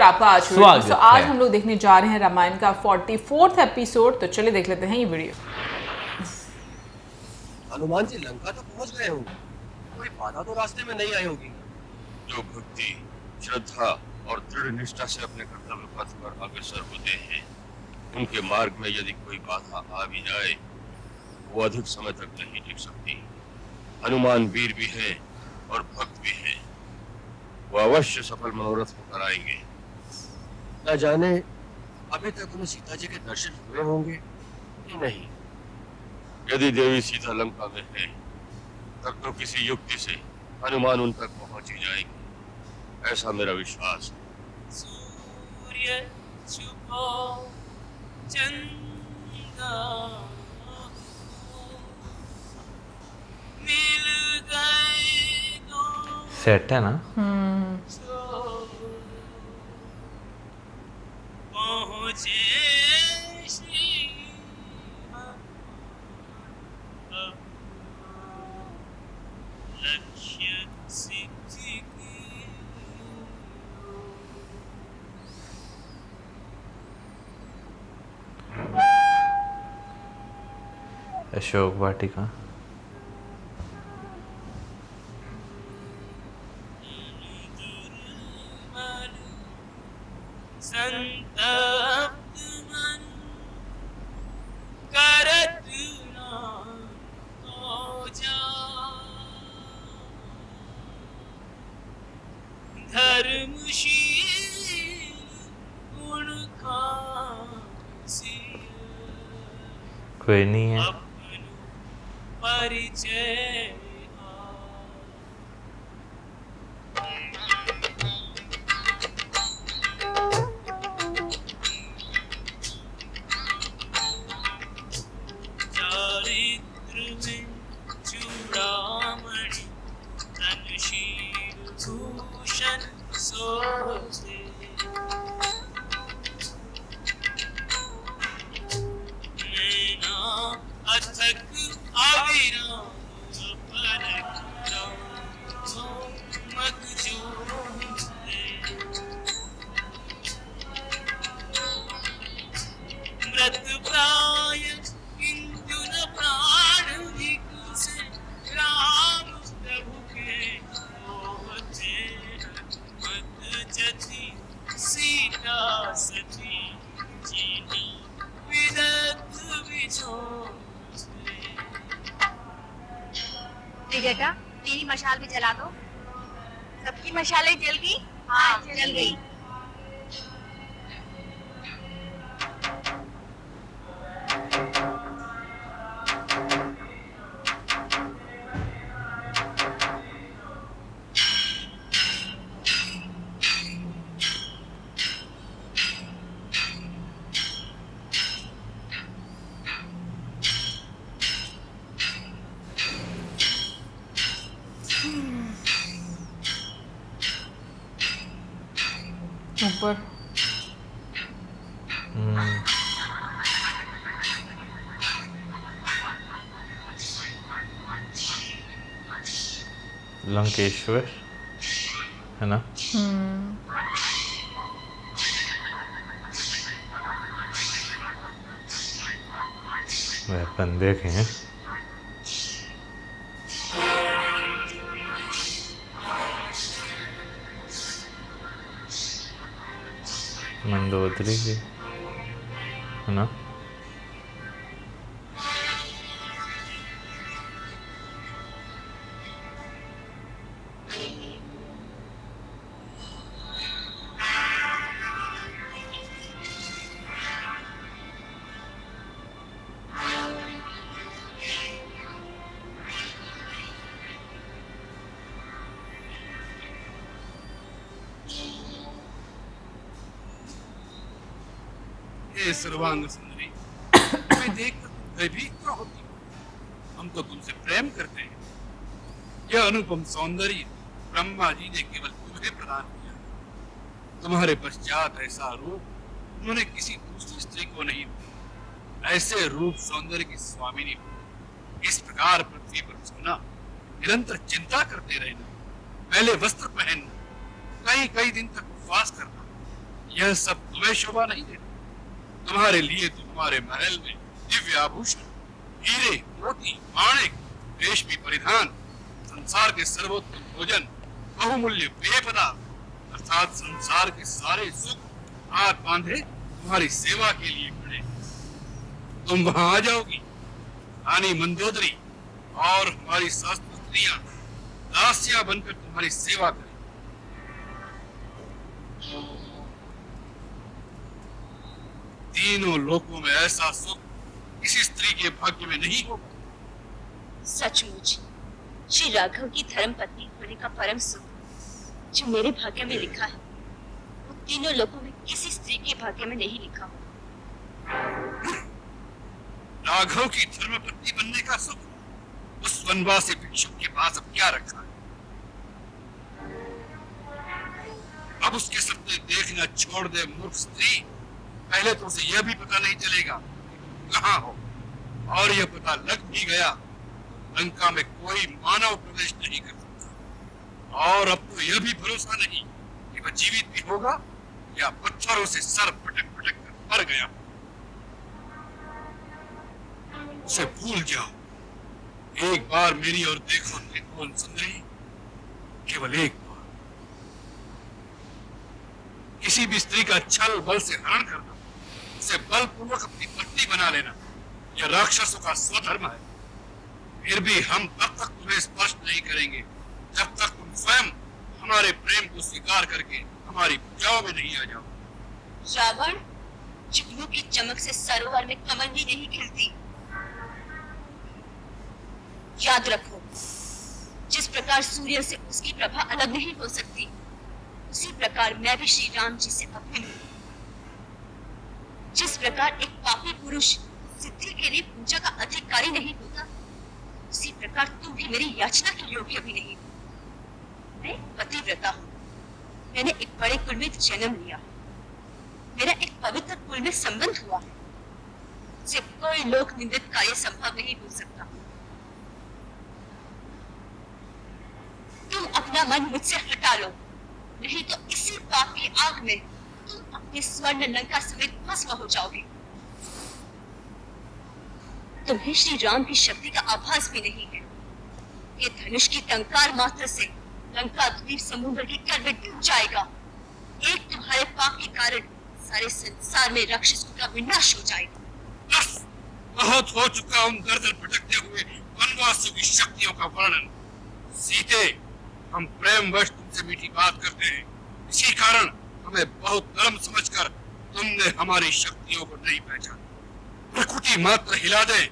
आपका आज स्वागत तो आज है। हम लोग देखने जा रहे हैं रामायण का 44वां एपिसोड। तो चलिए देख लेते हैं ये वीडियो। हनुमान जी लंका तो पहुंच गए होंगे, कोई बाधा तो रास्ते में नहीं आई होगी। जो भक्ति, श्रद्धा और दृढ़ निष्ठा से अपने कर्तव्य पथ पर अग्रसर होते हैं, उनके मार्ग में यदि कोई बाधा आ भी जाए, वो अधिक समय तक नहीं टिक सकती। हनुमान वीर भी हैं और भक्त भी हैं। वो अवश्य सफल मनोरथ को कराएंगे। न जाने अभी तक उन्हें सीता जी के दर्शन हुए होंगे कि नहीं। यदि देवी सीता लंका में है, तब तो किसी युक्ति से हनुमान उन तक पहुंच ही जाएंगे, ऐसा मेरा विश्वास है। सूर्य छुपो चंदा मिल गए दो सेट है ना। पहुंचे श्री लक्ष्य सिद्धि की। अशोक वाटिका। संतप्त मन करत नाम हो जा। धर्मशील गुण खासी कोई नहीं है। अपनु परिचय चारित्र में चूड़ामणि धनशील भूषण सोते। नैना अथक अविराम परख मग जोते। मृत प्राय इंदु न प्राण विकुसे राम प्रभु के होते। मत जति सीता सती जिनी विदग्ध विछोते। बेटा तेरी मशाल भी जला दो। सबकी मशालें जल गई? हाँ जल गई। ऊपर लंकेश्वर है ना। वेपन देखे हैं। मंदोदरी की है ना। हे सर्वांग सुंदरी, तुम्हें देखकर तुम भयभीत क्यों होती हो? हम तो तुमसे प्रेम करते हैं। यह अनुपम सौंदर्य ब्रह्मा जी ने केवल तुम्हें प्रदान किया। तुम्हारे पश्चात ऐसा रूप उन्होंने किसी दूसरी स्त्री को नहीं दिया। ऐसे रूप सौंदर्य की स्वामिनी हो। इस प्रकार पृथ्वी पर सोना, निरंतर चिंता करते रहना, पहले वस्त्र पहनना, कई कई दिन तक उपवास करना, यह सब तुम्हें शोभा नहीं देता। तुम्हारे लिए तो हमारे महल में दिव्य आभूषण, हीरे, मोती, माणिक, रेशमी परिधान, संसार के सर्वोत्तम भोजन, बहुमूल्य पेय पदार्थ अर्थात संसार के सारे सुख हाथ बांधे तुम्हारी सेवा के लिए खड़े। तुम वहां आ जाओगी, रानी मंदोदरी और हमारी शास्त्र स्त्रियां दासियां बनकर तुम्हारी सेवा करें। तीनों लोकों में ऐसा सुख किसी स्त्री के भाग्य में नहीं होगा। सचमुच श्री राघव की धर्म पत्नी होने का परम सुख जो मेरे भाग्य में लिखा है वो तीनों लोगों में किसी स्त्री के भाग्य में नहीं लिखा। राघव की धर्मपत्नी बनने का सुख उस वनवासी भिक्षुक के पास अब क्या रखा है? अब उसके सपने देखना छोड़ दे मूर्ख स्त्री। पहले तो उसे यह भी पता नहीं चलेगा कहाँ हो, और यह पता लग भी गया लंका में कोई मानव प्रवेश नहीं कर सकता। और अब तो यह भी भरोसा नहीं कि वह जीवित भी होगा या पत्थरों से सर पटक पटक कर मर गया। उसे भूल जाओ। एक बार मेरी ओर देखो त्रिभुवन सुंदरी, केवल एक बार। किसी भी स्त्री का छल बल से हरण करना, उसे बलपूर्वक अपनी पत्नी बना लेना, यह राक्षसों का स्वधर्म है। फिर भी हम तब तक तुम्हें स्पर्श नहीं करेंगे जब तक तुम स्वयं हमारे प्रेम को स्वीकार करके हमारी पूजाओं में नहीं आ जाओ। रावण, जुगनू की चमक से सरोवर में कमल भी नहीं खिलती। याद रखो, जिस प्रकार सूर्य से उसकी प्रभा अलग नहीं हो सकती, उसी प्रकार मैं भी श्री राम जी से अभिन्न हूँ। जिस प्रकार एक पापी पुरुष सिद्धि के लिए पूजा का अधिकारी नहीं होता, उसी प्रकार तुम भी मेरी याचना के योग्य भी नहीं हो। मैं पतिव्रता हूँ। मैंने एक बड़े कुल में जन्म लिया। मेरा एक पवित्र कुल में संबंध हुआ है। मुझसे कोई लोक निंदित कार्य संभव नहीं हो सकता। तुम अपना मन मुझसे हटा लो, नहीं तो इसी पाप की आग में तुम अपने स्वर्ण लंका समेत भस्म हो जाओगे। तुम्हें श्री राम की शक्ति का आभास भी नहीं है। ये धनुष की टंकार मात्र से लंका द्वीप समुद्र के कर में डूब जाएगा। एक तुम्हारे पाप के कारण सारे संसार में राक्षसों का विनाश हो जाएगा। बस बहुत हो चुका उन दर दर भटकते हुए वनवासियों की शक्तियों का वर्णन। सीते, हम प्रेम वश तुमसे मीठी बात करते हैं, इसी कारण हमें बहुत नरम समझकर तुमने हमारी शक्तियों को नहीं पहचाना। प्रकृति मात्र हिला दे